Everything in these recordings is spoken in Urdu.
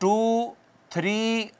2, 3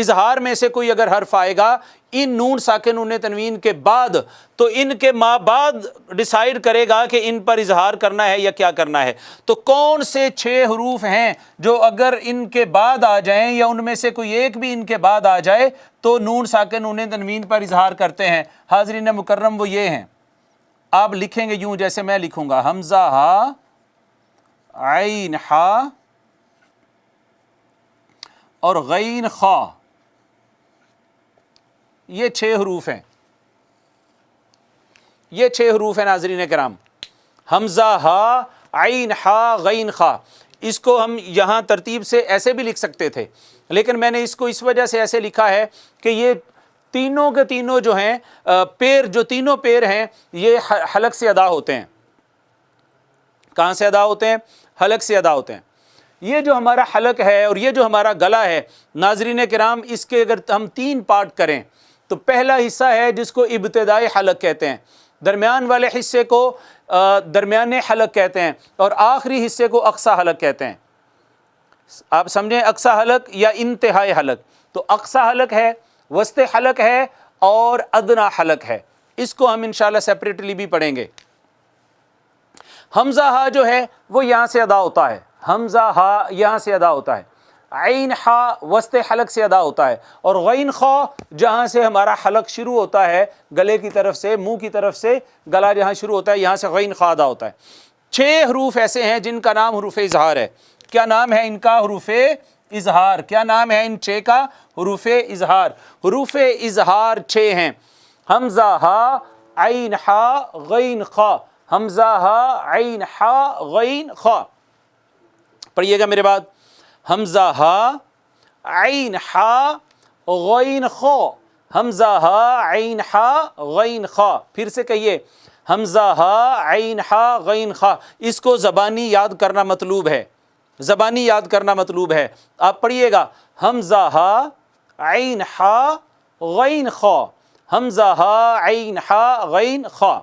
اظہار میں سے کوئی اگر حرف آئے گا ان نون ساکن نون تنوین کے بعد تو ان کے ماں بعد ڈیسائیڈ کرے گا کہ ان پر اظہار کرنا ہے یا کیا کرنا ہے۔ تو کون سے 6 حروف ہیں جو اگر ان کے بعد آ جائیں یا ان میں سے کوئی ایک بھی ان کے بعد آ جائے تو نون ساکن نون تنوین پر اظہار کرتے ہیں؟ حاضرین مکرم وہ یہ ہیں، آپ لکھیں گے یوں جیسے میں لکھوں گا، حمزہ ہا، عین ہا اور غین خا، یہ 6 حروف ہیں، یہ 6 حروف ہیں ناظرین کرام، حمزہ ہا، عین ہا، غین خا۔ اس کو ہم یہاں ترتیب سے ایسے بھی لکھ سکتے تھے، لیکن میں نے اس کو اس وجہ سے ایسے لکھا ہے کہ یہ تینوں کے تینوں جو ہیں تینوں پیر ہیں یہ حلق سے ادا ہوتے ہیں۔ کہاں سے ادا ہوتے ہیں؟ حلق سے ادا ہوتے ہیں۔ یہ جو ہمارا حلق ہے اور یہ جو ہمارا گلا ہے ناظرین کرام، اس کے اگر ہم 3 پارٹ کریں تو پہلا حصہ ہے جس کو ابتدائی حلق کہتے ہیں، درمیان والے حصے کو درمیانے حلق کہتے ہیں اور آخری حصے کو اقصی حلق کہتے ہیں۔ آپ سمجھیں، اقصی حلق یا انتہائی حلق، تو اقصی حلق ہے، وسط حلق ہے اور ادنا حلق ہے۔ اس کو ہم انشاءاللہ سیپریٹلی بھی پڑھیں گے۔ حمزہ ہا جو ہے وہ یہاں سے ادا ہوتا ہے، حمزہ ہا یہاں سے ادا ہوتا ہے، عین ہا وسط حلق سے ادا ہوتا ہے، اور غین خا جہاں سے ہمارا حلق شروع ہوتا ہے، گلے کی طرف سے، منہ کی طرف سے گلا جہاں شروع ہوتا ہے، یہاں سے غین خا ادا ہوتا ہے۔ 6 حروف ایسے ہیں جن کا نام حروف اظہار ہے۔ کیا نام ہے ان کا؟ حروف اظہار۔ کیا نام ہے ان 6 کا؟ حروف اظہار۔ حروف اظہار 6 ہیں، حمزہ ہا، عین ہا، غین خا، حمزہ ہا، عین ہا، غین خا۔ پڑھیے گا میرے بعد، حمزہ ہا، عین ہا، غین خا، حمزہ ہا، عین ہا، غین خا۔ پھر سے کہیے، حمزہ ہا، عین ہا، غین خا۔ اس کو زبانی یاد کرنا مطلوب ہے، زبانی یاد کرنا مطلوب ہے۔ آپ پڑھیے گا، حمزہ ہا، عین ہا، غین خا، حمزہ ہا، عین ہا، غین خا۔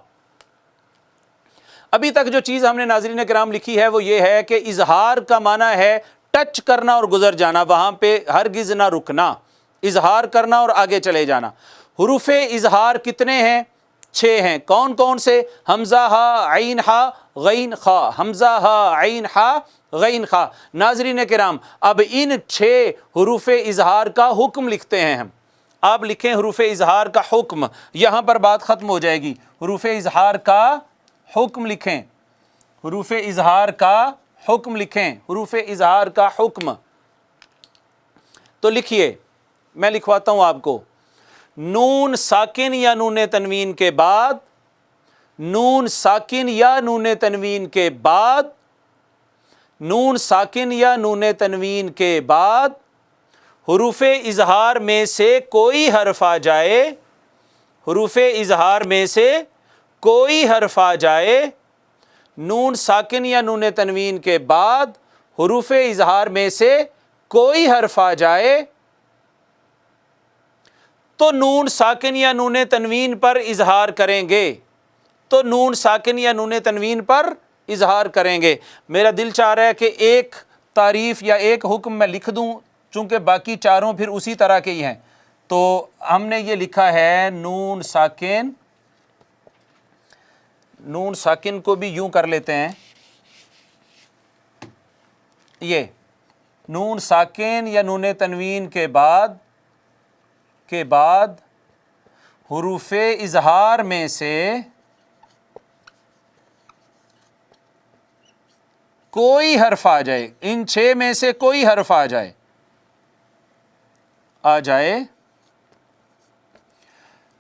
ابھی تک جو چیز ہم نے ناظرین کرام لکھی ہے وہ یہ ہے کہ اظہار کا معنی ہے ٹچ کرنا اور گزر جانا، وہاں پہ ہرگز نہ رکنا، اظہار کرنا اور آگے چلے جانا۔ حروف اظہار کتنے ہیں؟ 6 ہیں۔ کون کون سے؟ حمزہ ہا، عین ہا، غین خا، حمزہ ہا، عین ہا، غین خا۔ ناظرین کرام، اب ان 6 حروف اظہار کا حکم لکھتے ہیں ہم۔ آپ لکھیں حروف اظہار کا حکم، یہاں پر بات ختم ہو جائے گی۔ حروف اظہار کا حکم لکھیں، حروف اظہار کا حکم لکھیں، حروف اظہار کا حکم۔ تو لکھیے، میں لکھواتا ہوں آپ کو، نون ساکن یا نون تنوین کے بعد، نون ساکن یا نون تنوین کے بعد، نون ساکن یا نون تنوین کے بعد حروف اظہار میں سے کوئی حرف آ جائے، حروف اظہار میں سے کوئی حرف آ جائے، نون ساکن یا نون تنوین کے بعد حروف اظہار میں سے کوئی حرف آ جائے تو نون ساکن یا نون تنوین پر اظہار کریں گے، تو نون ساکن یا نون تنوین پر اظہار کریں گے۔ میرا دل چاہ رہا ہے کہ ایک تعریف یا ایک حکم میں لکھ دوں، چونکہ باقی چاروں پھر اسی طرح کے ہی ہیں۔ تو ہم نے یہ لکھا ہے نون ساکن، نون ساکن کو بھی یوں کر لیتے ہیں، یہ نون ساکن یا نون تنوین کے بعد حروف اظہار میں سے کوئی حرف آ جائے، ان 6 میں سے کوئی حرف آ جائے،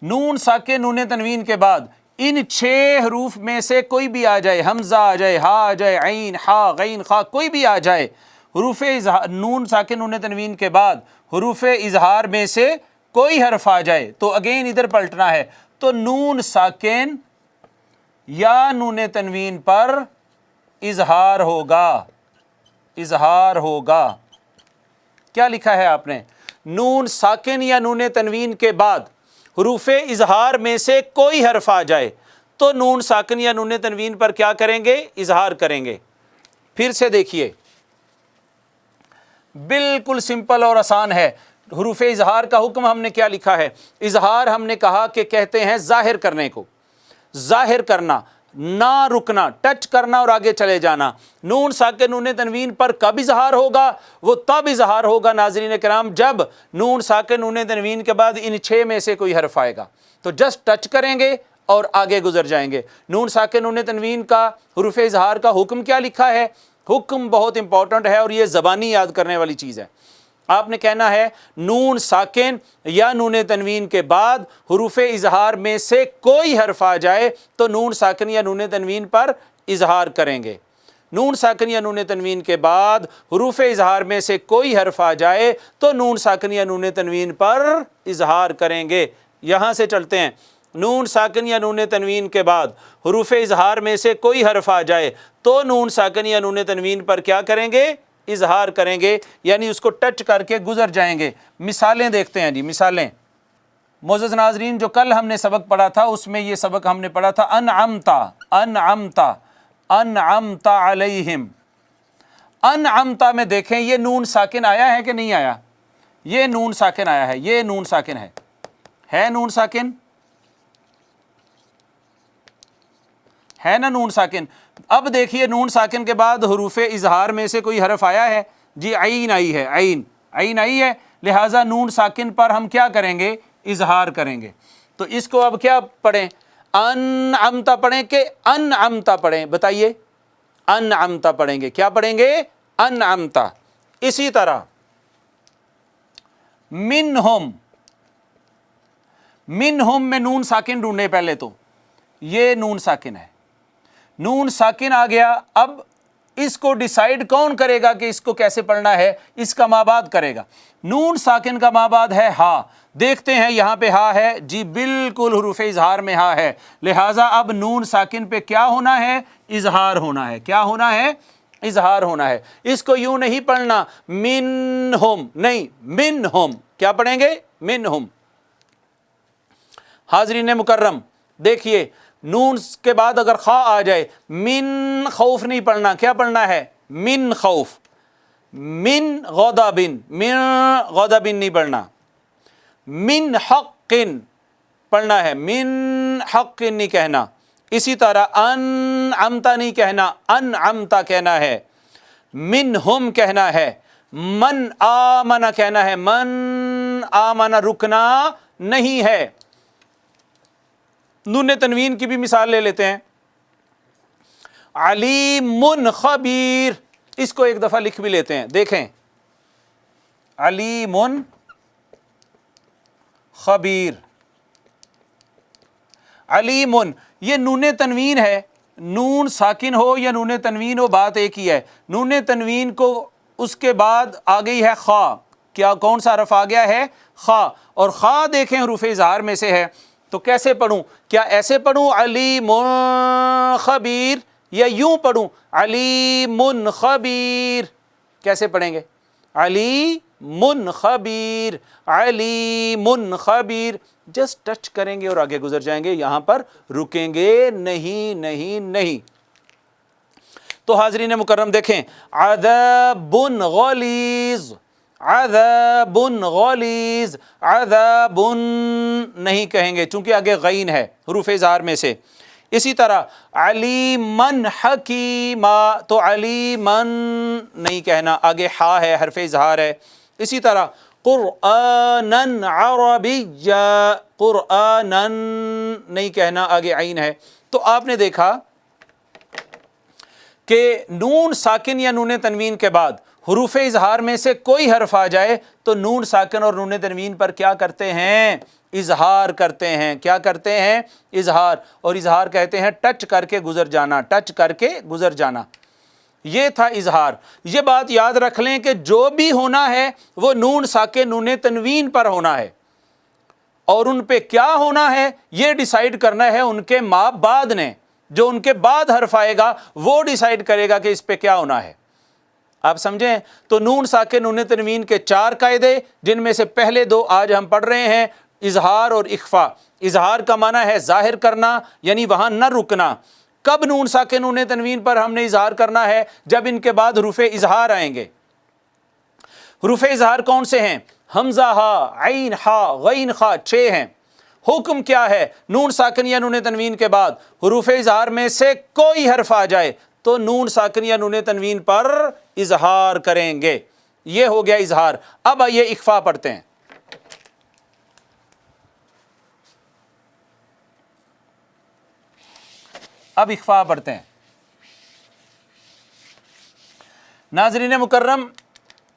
نون ساکن نون تنوین کے بعد ان 6 حروف میں سے کوئی بھی آ جائے، حمزہ آ جائے، ہا آ جائے، عین ہا، غین خا، کوئی بھی آ جائے، حروف نون ساکن نون تنوین کے بعد حروف اظہار میں سے کوئی حرف آ جائے تو اگین ادھر پلٹنا ہے، تو نون ساکن یا نون تنوین پر اظہار ہوگا، اظہار ہوگا۔ کیا لکھا ہے آپ نے؟ نون ساکن یا نون تنوین کے بعد حروف اظہار میں سے کوئی حرف آ جائے تو نون ساکن یا نون تنوین پر کیا کریں گے؟ اظہار کریں گے۔ پھر سے دیکھیے، بالکل سمپل اور آسان ہے، حروف اظہار کا حکم ہم نے کیا لکھا ہے؟ اظہار ہم نے کہا کہ کہتے ہیں ظاہر کرنے کو، ظاہر کرنا، نہ رکنا، ٹچ کرنا اور آگے چلے جانا۔ نون ساکن نون تنوین پر کب اظہار ہوگا؟ وہ تب اظہار ہوگا ناظرین کرام جب نون ساکن نون تنوین کے بعد ان 6 میں سے کوئی حرف آئے گا، تو جسٹ ٹچ کریں گے اور آگے گزر جائیں گے۔ نون ساکن نون تنوین کا حروف اظہار کا حکم کیا لکھا ہے؟ حکم بہت امپورٹنٹ ہے اور یہ زبانی یاد کرنے والی چیز ہے۔ آپ نے کہنا ہے نون ساکن یا نون تنوین کے بعد حروف اظہار میں سے کوئی حرف آ جائے تو نون ساکن یا نون تنوین پر اظہار کریں گے۔ نون ساکن یا نون تنوین کے بعد حروف اظہار میں سے کوئی حرف آ جائے تو نون ساکن یا نون تنوین پر اظہار کریں گے۔ یہاں سے چلتے ہیں، نون ساکن یا نون تنوین کے بعد حروف اظہار میں سے کوئی حرف آ جائے تو نون ساکن یا نون تنوین پر کیا کریں گے؟ اظہار کریں گے، یعنی اس کو ٹچ کر کے گزر جائیں گے۔ مثالیں دیکھتے ہیں جی، مثالیں۔ معزز ناظرین، جو کل ہم نے سبق پڑھا تھا اس میں یہ سبق ہم نے پڑھا تھا انعمتا، انعمتا، انعمتا علیہم۔ انعمتا میں دیکھیں یہ نون ساکن آیا ہے کہ نہیں آیا؟ یہ نون ساکن آیا ہے، یہ نون ساکن ہے نون ساکن ہے نا، نون ساکن۔ اب دیکھیے نون ساکن کے بعد حروف اظہار میں سے کوئی حرف آیا ہے؟ جی عین آئی ہے، عین آئی ہے، لہٰذا نون ساکن پر ہم کیا کریں گے؟ اظہار کریں گے۔ تو اس کو اب کیا پڑھیں؟ انعمتا پڑھیں کہ انعمتا پڑھیں؟ بتائیے، انعمتا پڑھیں گے۔ کیا پڑھیں گے؟ انعمتا۔ اسی طرح منہم، منہم میں نون ساکن ڈھونڈے پہلے تو، یہ نون ساکن ہے، نون ساکن آ گیا۔ اب اس کو ڈیسائیڈ کون کرے گا کہ اس کو کیسے پڑھنا ہے؟ اس کا مابعد کرے گا۔ نون ساکن کا مابعد ہے ہا، دیکھتے ہیں یہاں پہ ہا ہے، جی بالکل حروف اظہار میں ہا ہے، لہٰذا اب نون ساکن پہ کیا ہونا ہے؟ اظہار ہونا ہے۔ کیا ہونا ہے؟ اظہار ہونا ہے۔ اس کو یوں نہیں پڑھنا منہم، نہیں، منہم۔ کیا پڑھیں گے؟ منہم۔ حاضرین مکرم دیکھیے، نون کے بعد اگر خا آ جائے، من خوف نہیں پڑھنا، کیا پڑھنا ہے؟ من خوف۔ من غضبن، من غضبن نہیں پڑھنا۔ من حق پڑھنا ہے، من حق نہیں کہنا۔ اسی طرح انعمتا نہیں کہنا، انعمتا کہنا ہے۔ منہم کہنا ہے، من آمن کہنا ہے، من آمن رکنا نہیں ہے۔ نون تنوین کی بھی مثال لے لیتے ہیں، علیم خبیر، اس کو ایک دفعہ لکھ بھی لیتے ہیں، دیکھیں علیم خبیر۔ علیم، یہ نون تنوین ہے، نون ساکن ہو یا نون تنوین ہو بات ایک ہی ہے۔ نون تنوین کو اس کے بعد آ گئی ہے خا، کیا کون سا حرف آ گیا ہے؟ خا، اور خا دیکھیں حروف اظہار میں سے ہے، تو کیسے پڑھوں؟ کیا ایسے پڑھوں علیم خبیر، یا یوں پڑھوں علیم خبیر؟ کیسے پڑھیں گے؟ علیم خبیر، علیم خبیر، جسٹ ٹچ کریں گے اور آگے گزر جائیں گے، یہاں پر رکیں گے نہیں، نہیں، نہیں۔ تو حاضرین مکرم دیکھیں، عذاب غلیظ، عذاب غلیظ، عذاب نہیں کہیں گے چونکہ آگے غین ہے حروف اظہار میں سے۔ اسی طرح علیمن حکیما، تو علیمن نہیں کہنا، آگے ہا ہے، حرف اظہار ہے۔ اسی طرح قرآنن عربیا، قرآنن نہیں کہنا، آگے عین ہے۔ تو آپ نے دیکھا کہ نون ساکن یا نون تنوین کے بعد حروف اظہار میں سے کوئی حرف آ جائے تو نون ساکن اور نون تنوین پر کیا کرتے ہیں؟ اظہار کرتے ہیں۔ کیا کرتے ہیں؟ اظہار، اور اظہار کہتے ہیں ٹچ کر کے گزر جانا، ٹچ کر کے گزر جانا۔ یہ تھا اظہار۔ یہ بات یاد رکھ لیں کہ جو بھی ہونا ہے وہ نون ساکن نون تنوین پر ہونا ہے، اور ان پہ کیا ہونا ہے یہ ڈیسائیڈ کرنا ہے ان کے ماں بعد نے۔ جو ان کے بعد حرف آئے گا وہ ڈیسائیڈ کرے گا کہ اس پہ کیا ہونا ہے۔ آپ سمجھیں؟ تو نون ساکن نون تنوین کے 4 قاعدے، جن میں سے پہلے 2 آج ہم پڑھ رہے ہیں، اظہار اور اخفا۔ اظہار کا معنی ہے ظاہر کرنا، یعنی وہاں نہ رکنا۔ کب نون ساکن نون تنوین پر ہم نے اظہار کرنا ہے؟ جب ان کے بعد حروف اظہار آئیں گے۔ حروف اظہار کون سے ہیں؟ حمزہ ہا، عین ہا، غین خا 6 ہیں۔ حکم کیا ہے؟ نون ساکن یا نون تنوین کے بعد حروف اظہار میں سے کوئی حرف آ جائے تو نون ساکن یا نون تنوین پر اظہار کریں گے۔ یہ ہو گیا اظہار۔ اب آئیے اخفا پڑھتے ہیں۔ اب اخفا پڑھتے ہیں۔ ناظرین مکرم،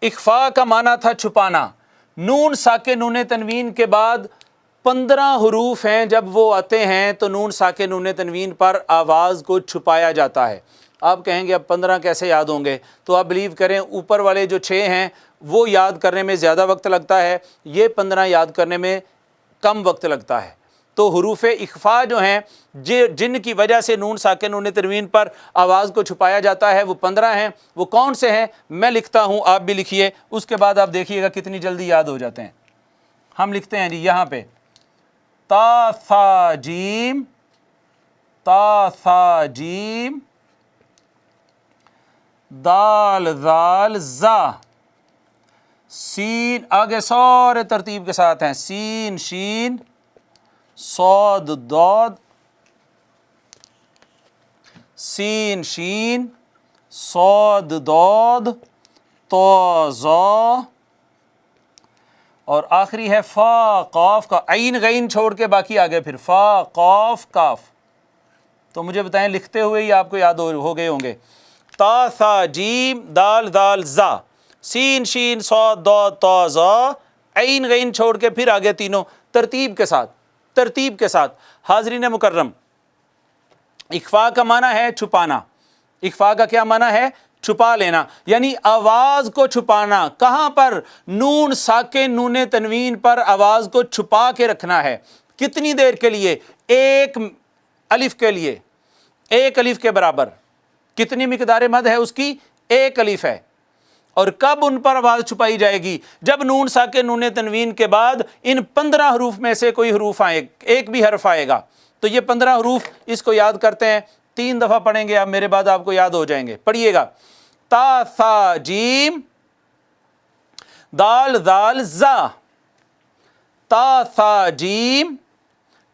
اخفا کا معنی تھا چھپانا۔ نون ساکن نون تنوین کے بعد 15 حروف ہیں، جب وہ آتے ہیں تو نون ساکن نون تنوین پر آواز کو چھپایا جاتا ہے۔ آپ کہیں گے اب 15 کیسے یاد ہوں گے؟ تو آپ بلیو کریں اوپر والے جو 6 ہیں وہ یاد کرنے میں زیادہ وقت لگتا ہے، یہ 15 یاد کرنے میں کم وقت لگتا ہے۔ تو حروف اخفا جو ہیں جن کی وجہ سے نون ساکن نون تنوین پر آواز کو چھپایا جاتا ہے وہ 15 ہیں۔ وہ کون سے ہیں؟ میں لکھتا ہوں، آپ بھی لکھیے، اس کے بعد آپ دیکھیے گا کتنی جلدی یاد ہو جاتے ہیں۔ ہم لکھتے ہیں جی یہاں پہ تا ثا جیم، تا ثا جیم، دال ذال زا، سین، آگے سارے ترتیب کے ساتھ ہیں، سین شین صاد ضاد، سین شین صاد ضاد طا ظا، اور آخری ہے فا قاف کا عین غین چھوڑ کے باقی آگے پھر فا قاف کاف۔ تو مجھے بتائیں لکھتے ہوئے ہی آپ کو یاد ہو گئے ہوں گے۔ تا ثا جیم دال ذال زا، سین شین صاد ضاد طا ظا، عین غین چھوڑ کے پھر آگے تینوں ترتیب کے ساتھ، ترتیب کے ساتھ۔ حاضرین مکرم، اخفا کا معنی ہے چھپانا۔ اخفا کا کیا معنی ہے؟ چھپا لینا، یعنی آواز کو چھپانا۔ کہاں پر؟ نون ساکن نون تنوین پر آواز کو چھپا کے رکھنا ہے۔ کتنی دیر کے لیے؟ 1 الف کے لیے، 1 الف کے برابر۔ کتنی مقدار مد ہے اس کی؟ 1 الف ہے۔ اور کب ان پر آواز چھپائی جائے گی؟ جب نون ساکن نون تنوین کے بعد ان 15 حروف میں سے کوئی حروف آئے، ایک بھی حرف آئے گا۔ تو یہ 15 حروف اس کو یاد کرتے ہیں، 3 دفعہ پڑھیں گے آپ، میرے بعد آپ کو یاد ہو جائیں گے۔ پڑھیے گا، تا ثا جیم دال ذال زا، تا ثا جیم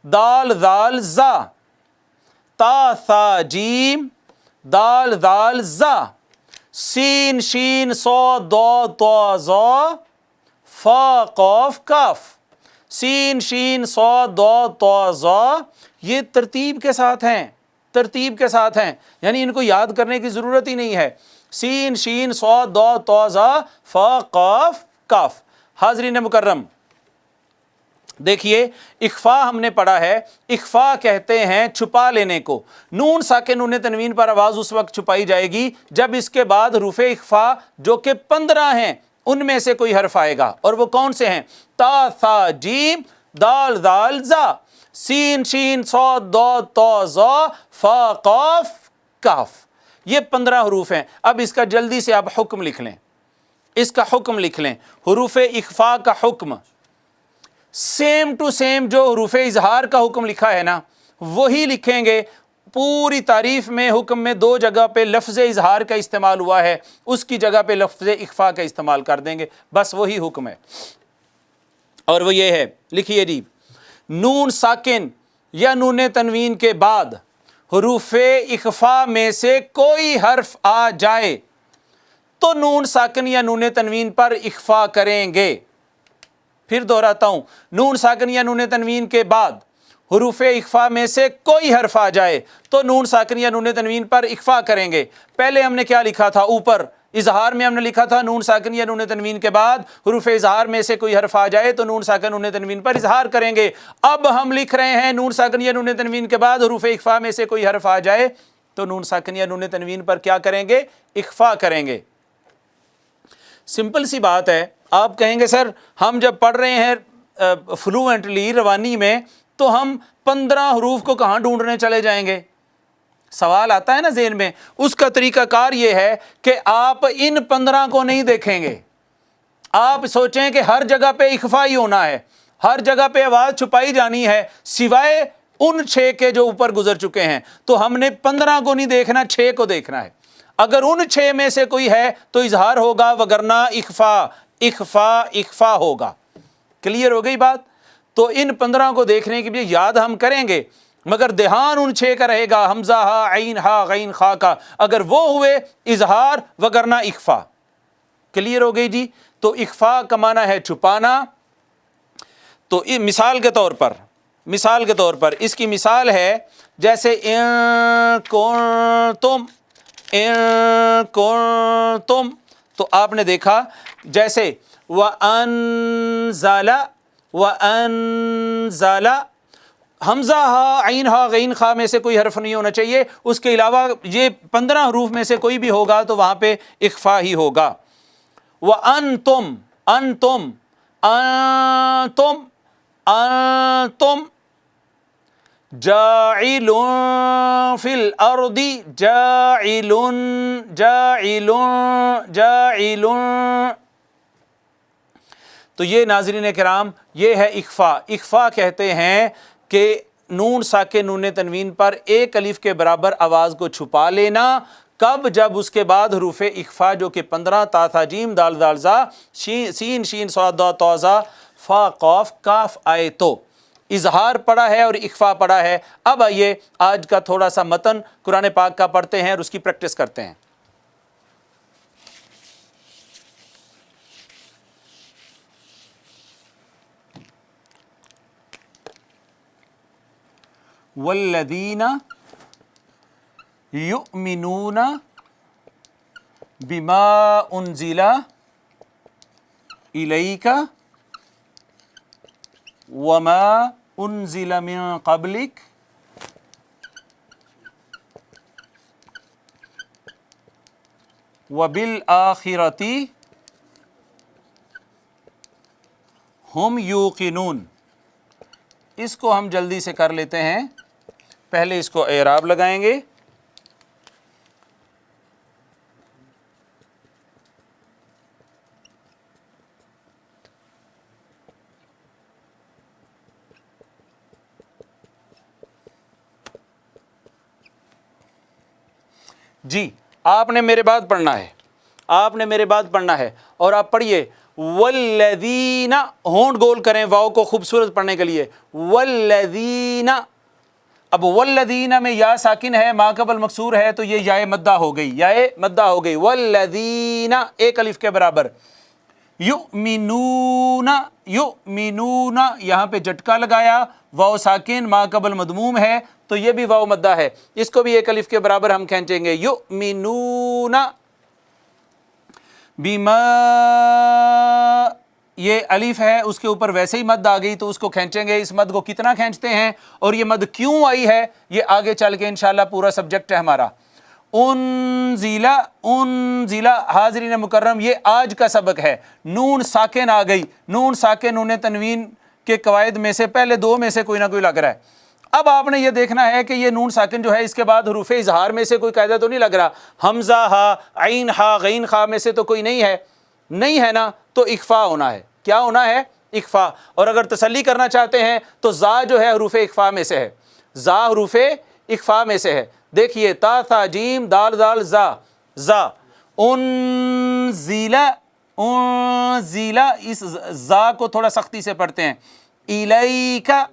دال ذال زا، تا ثا جیم دال ذال زا، سین شین صاد ضاد طا ظا، فا قاف کاف، سین شین صاد ضاد طا ظا۔ یہ ترتیب کے ساتھ ہیں، ترتیب کے ساتھ ہیں، یعنی ان کو یاد کرنے کی ضرورت ہی نہیں ہے۔ سین شین صاد ضاد طا ظا فا قاف کاف۔ حاضرین مکرم، دیکھیے اخفا ہم نے پڑھا ہے۔ اخفا کہتے ہیں چھپا لینے کو۔ نون ساکن نون تنوین پر آواز اس وقت چھپائی جائے گی جب اس کے بعد حروف اخفا جو کہ 15 ہیں ان میں سے کوئی حرف آئے گا، اور وہ کون سے ہیں؟ تا ثا جیم دال ذال زا، سین شین صاد ضاد طا ظا فا قاف کاف۔ یہ 15 حروف ہیں۔ اب اس کا جلدی سے آپ حکم لکھ لیں، اس کا حکم لکھ لیں۔ حروف اخفا کا حکم سیم ٹو سیم جو حروف اظہار کا حکم لکھا ہے نا وہی لکھیں گے۔ پوری تعریف میں حکم میں 2 جگہ پہ لفظ اظہار کا استعمال ہوا ہے، اس کی جگہ پہ لفظ اخفا کا استعمال کر دیں گے، بس وہی حکم ہے۔ اور وہ یہ ہے، لکھیے جی، نون ساکن یا نون تنوین کے بعد حروف اخفا میں سے کوئی حرف آ جائے تو نون ساکن یا نون تنوین پر اخفا کریں گے۔ پھر دہراتا ہوں، نون ساکن یا نون تنوین کے بعد حروف اخفا میں سے کوئی حرف آ جائے تو نون ساکن یا نون تنوین پر اخفا کریں گے۔ پہلے ہم نے کیا لکھا تھا؟ اوپر اظہار میں ہم نے لکھا تھا نون ساکن یا نون تنوین کے بعد حروف اظہار میں سے کوئی حرف آ جائے تو نون ساکن نون تنوین پر اظہار کریں گے۔ اب ہم لکھ رہے ہیں نون ساکن یا نون تنوین کے بعد حروف اخفا میں سے کوئی حرف آ جائے تو نون ساکن یا نون تنوین پر کیا کریں گے؟ اخفا کریں گے۔ سمپل سی بات ہے۔ آپ کہیں گے سر ہم جب پڑھ رہے ہیں فلوئنٹلی روانی میں تو ہم 15 حروف کو کہاں ڈھونڈنے چلے جائیں گے؟ سوال آتا ہے نا ذہن میں۔ اس کا طریقہ کار یہ ہے کہ آپ ان 15 کو نہیں دیکھیں گے، آپ سوچیں کہ ہر جگہ پہ اخفا ہی ہونا ہے، ہر جگہ پہ آواز چھپائی جانی ہے سوائے ان 6 کے جو اوپر گزر چکے ہیں۔ تو ہم نے 15 کو نہیں دیکھنا، 6 کو دیکھنا ہے۔ اگر ان 6 میں سے کوئی ہے تو اظہار ہوگا، وگرنہ اخفا۔ اخفا ہوگا۔ کلیئر ہو گئی بات؟ تو ان 15 کو دیکھنے کے لیے یاد ہم کریں گے، مگر دھیان ان 6 کا رہے گا، حمزہ ہا عین ہا غین خا کا، اگر وہ ہوئے اظہار وگرنہ اخفا۔ کلیئر ہو گئی جی؟ تو اخفا کا معنی ہے چھپانا۔ تو مثال کے طور پر اس کی مثال ہے جیسے ان کنتم، تو آپ نے دیکھا جیسے وَأَنزَلَ حمزہ ہا عین ہا غین خا میں سے کوئی حرف نہیں ہونا چاہیے، اس کے علاوہ یہ 15 حروف میں سے کوئی بھی ہوگا تو وہاں پہ اخفا ہی ہوگا۔ وَأَنتُمْ انتم جاعل فی الارض جاعل تو یہ ناظرین کرام یہ ہے اخفا۔ اخفا کہتے ہیں کہ نون ساکن نون تنوین پر ایک الف کے برابر آواز کو چھپا لینا۔ کب؟ جب اس کے بعد حروف اخفا جو کہ 15 تا تھا جیم دال دال زا سین شین صاد ضاد طا ظا فا قاف کاف آئے تو اظہار پڑا ہے اور اخفا پڑا ہے۔ اب آئیے آج کا تھوڑا سا متن قرآن پاک کا پڑھتے ہیں اور اس کی پریکٹس کرتے ہیں۔ والذین یؤمنون بما انزل الیک وما انزل من قبلک وبالآخرۃ ہم یوقنون۔ اس کو ہم جلدی سے کر لیتے ہیں، پہلے اس کو اعراب لگائیں گے۔ جی آپ نے میرے بعد پڑھنا ہے، اور آپ پڑھیے والذین، ہونٹ گول کریں واؤ کو خوبصورت پڑھنے کے لیے، والذین۔ اب والذین میں یا ساکن ہے، ما قبل مکسور ہے، تو یہ یائے مدہ ہو گئی، والذین ایک الف کے برابر۔ یؤمنون یہاں پہ جھٹکا لگایا، واؤ ساکن ما قبل مدموم ہے تو یہ بھی واؤ مدہ ہے، اس کو بھی ایک الف کے برابر ہم کھینچیں گے، یؤمنون بما، یہ الف ہے اس کے اوپر ویسے ہی مد آ گئی تو اس کو کھینچیں گے۔ اس مد کو کتنا کھینچتے ہیں اور یہ مد کیوں آئی ہے یہ آگے چل کے انشاءاللہ پورا سبجیکٹ ہے ہمارا۔ انزلہ حاضرین مکرم یہ آج کا سبق ہے۔ نون ساکن آ گئی، نون ساکن نون تنوین کے قواعد میں سے پہلے 2 میں سے کوئی نہ کوئی لگ رہا ہے۔ اب آپ نے یہ دیکھنا ہے کہ یہ نون ساکن جو ہے اس کے بعد حروف اظہار میں سے کوئی قاعدہ تو نہیں لگ رہا، حمزہ ہا عین ہا غین خا میں سے تو کوئی نہیں ہے نا، تو اخفا ہونا ہے۔ کیا ہونا ہے؟ اخفا۔ اور اگر تسلی کرنا چاہتے ہیں تو زا جو ہے حروف اخفا میں سے ہے، زا حروف اخفا میں سے ہے۔ دیکھیے تا تھا جیم دال دال زا انزلہ، اس زا کو تھوڑا سختی سے پڑھتے ہیں، الیکا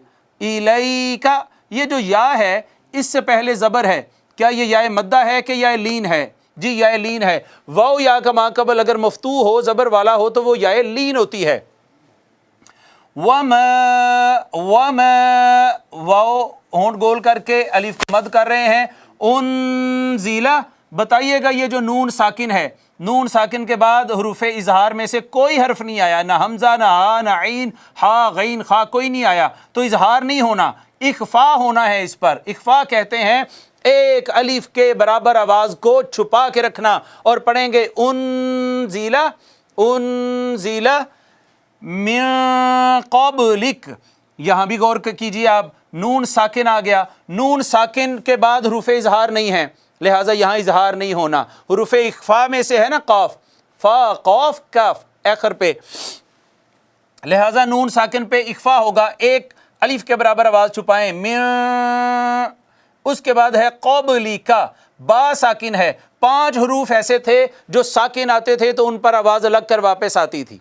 یہ جو یا ہے اس سے پہلے زبر ہے، کیا یہ یا مدہ ہے کہ یا لین ہے؟ جی یا لین ہے۔ واو یا کا ما قبل اگر مفتوح ہو زبر والا ہو تو وہ یا لین ہوتی ہے۔ وما واو ہونٹ گول کر کے الف مد کر رہے ہیں۔ انزلہ بتائیے گا یہ جو نون ساکن ہے، نون ساکن کے بعد حروف اظہار میں سے کوئی حرف نہیں آیا، نہ حمزہ نہ ہا نہ عین ہا غین خا کوئی نہیں آیا، تو اظہار نہیں ہونا، اخفا ہونا ہے۔ اس پر اخفا کہتے ہیں ایک الف کے برابر آواز کو چھپا کے رکھنا، اور پڑھیں گے انزلہ من قبلک۔ یہاں بھی غور کیجیے آپ، نون ساکن آ گیا، نون ساکن کے بعد حروف اظہار نہیں ہے لہٰذا یہاں اظہار نہیں ہونا، حروف اخفا میں سے ہے نا قاف، فا قاف کاف آخر پہ، لہٰذا نون ساکن پہ اخفا ہوگا، ایک الف کے برابر آواز چھپائیں، من، اس کے بعد ہے قبلی کا، با ساکن ہے۔ 5 حروف ایسے تھے جو ساکن آتے تھے تو ان پر آواز الگ کر واپس آتی تھی،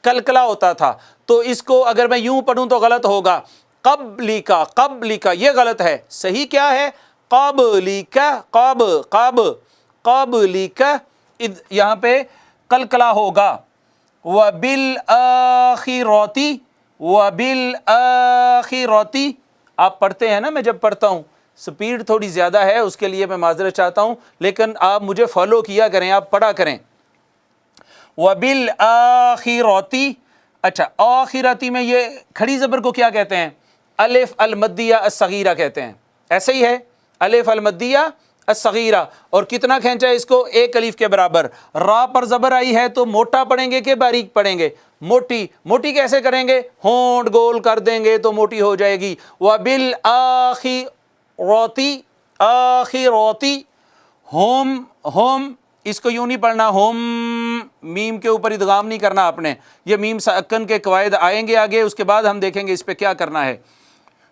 کلکلا ہوتا تھا، تو اس کو اگر میں یوں پڑھوں تو غلط ہوگا، قبلی کا، قبلی کا، یہ غلط ہے، صحیح کیا ہے؟ قبلی کا، قبلی کا، یہاں پہ کلکلا ہوگا، وَبِالْآخِرَةِ، وَبِالْآخِرَةِ، آپ پڑھتے ہیں نا، میں جب پڑھتا ہوں سپیڈ تھوڑی زیادہ ہے، اس کے لیے میں معذرت چاہتا ہوں، لیکن آپ مجھے فالو کیا کریں، آپ پڑھا کریں، وَبِالْآخِرَةِ۔ اچھا، آخرتی میں یہ کھڑی زبر کو کیا کہتے ہیں؟ الف المدیہ الصغیرہ کہتے ہیں، ایسے ہی ہے، الف المدیہ الصغیرہ، اور کتنا کھینچا ہے اس کو؟ ایک الف کے برابر۔ را پر زبر آئی ہے تو موٹا پڑھیں گے کہ باریک پڑھیں گے؟ موٹی۔ موٹی کیسے کریں گے؟ ہونٹ گول کر دیں گے تو موٹی ہو جائے گی، وَبِالْآخِرَةِ، آخِرَةِ، ہوم، اس کو یوں نہیں پڑھنا، ہوم، میم کے اوپر ادغام نہیں کرنا آپ نے، یہ میم ساکن کے قواعد آئیں گے آگے، اس کے بعد ہم دیکھیں گے اس پہ کیا کرنا ہے۔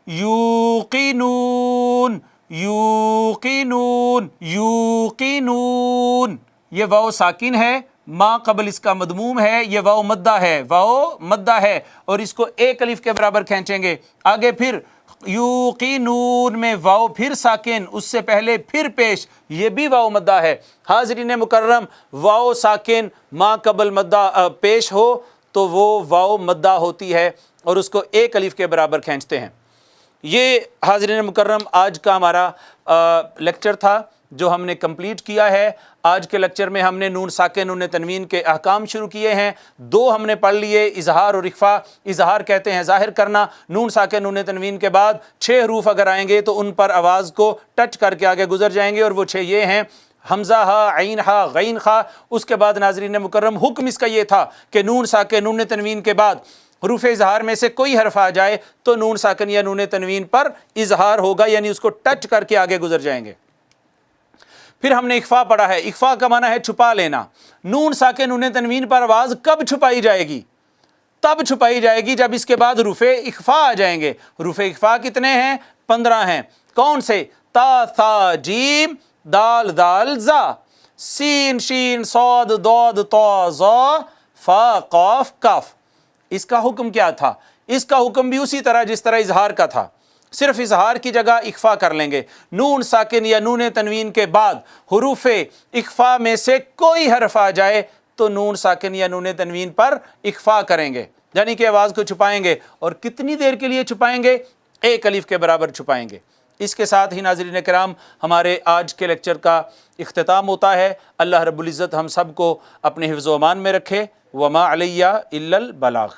یوقنون، یوقنون، یوقنون، یہ واو ساکن ہے، ما قبل اس کا مدموم ہے، یہ واو مدہ ہے، واو مدہ ہے، اور اس کو ایک الف کے برابر کھینچیں گے۔ آگے پھر یوقنون میں واو پھر ساکن، اس سے پہلے پھر پیش، یہ بھی واو مدہ ہے۔ حاضرین مکرم، واو ساکن ما قبل مدہ پیش ہو تو وہ واو مدہ ہوتی ہے، اور اس کو ایک الف کے برابر کھینچتے ہیں۔ یہ حاضرین مکرم آج کا ہمارا لیکچر تھا جو ہم نے کمپلیٹ کیا ہے۔ آج کے لیکچر میں ہم نے نون ساکن نون تنوین کے احکام شروع کیے ہیں، دو ہم نے پڑھ لیے، اظہار اور اخفاء۔ اظہار کہتے ہیں ظاہر کرنا، نون ساکن نون تنوین کے بعد 6 حروف اگر آئیں گے تو ان پر آواز کو ٹچ کر کے آگے گزر جائیں گے، اور وہ 6 یہ ہیں: حمزہ ہا، عین ہا، غین خا۔ اس کے بعد ناظرین مکرم حکم اس کا یہ تھا کہ نون ساکن نون تنوین کے بعد حروف اظہار میں سے کوئی حرف آ جائے تو نون ساکن یا نون تنوین پر اظہار ہوگا، یعنی اس کو ٹچ کر کے آگے گزر جائیں گے۔ پھر ہم نے اخفاء پڑھا ہے، اخفاء کا معنی ہے چھپا لینا۔ نون ساکن نون تنوین پر آواز کب چھپائی جائے گی؟ تب چھپائی جائے گی جب اس کے بعد حروف اخفاء آ جائیں گے۔ حروف اخفاء کتنے ہیں؟ 15 ہیں۔ کون سے؟ تا، ثا، جیم، دال، دال، زا، سین، شین، صاد، ضاد، طا، ظا، فا، قاف، کاف۔ اس کا حکم کیا تھا؟ اس کا حکم بھی اسی طرح جس طرح اظہار کا تھا، صرف اظہار کی جگہ اخفاء کر لیں گے۔ نون ساکن یا نون تنوین کے بعد حروف اخفاء میں سے کوئی حرف آ جائے تو نون ساکن یا نون تنوین پر اخفاء کریں گے، یعنی کہ آواز کو چھپائیں گے، اور کتنی دیر کے لیے چھپائیں گے؟ ایک الف کے برابر چھپائیں گے۔ اس کے ساتھ ہی ناظرین کرام ہمارے آج کے لیکچر کا اختتام ہوتا ہے۔ اللہ رب العزت ہم سب کو اپنے حفظ و امان میں رکھے۔ وما علیہ الا البلاغ۔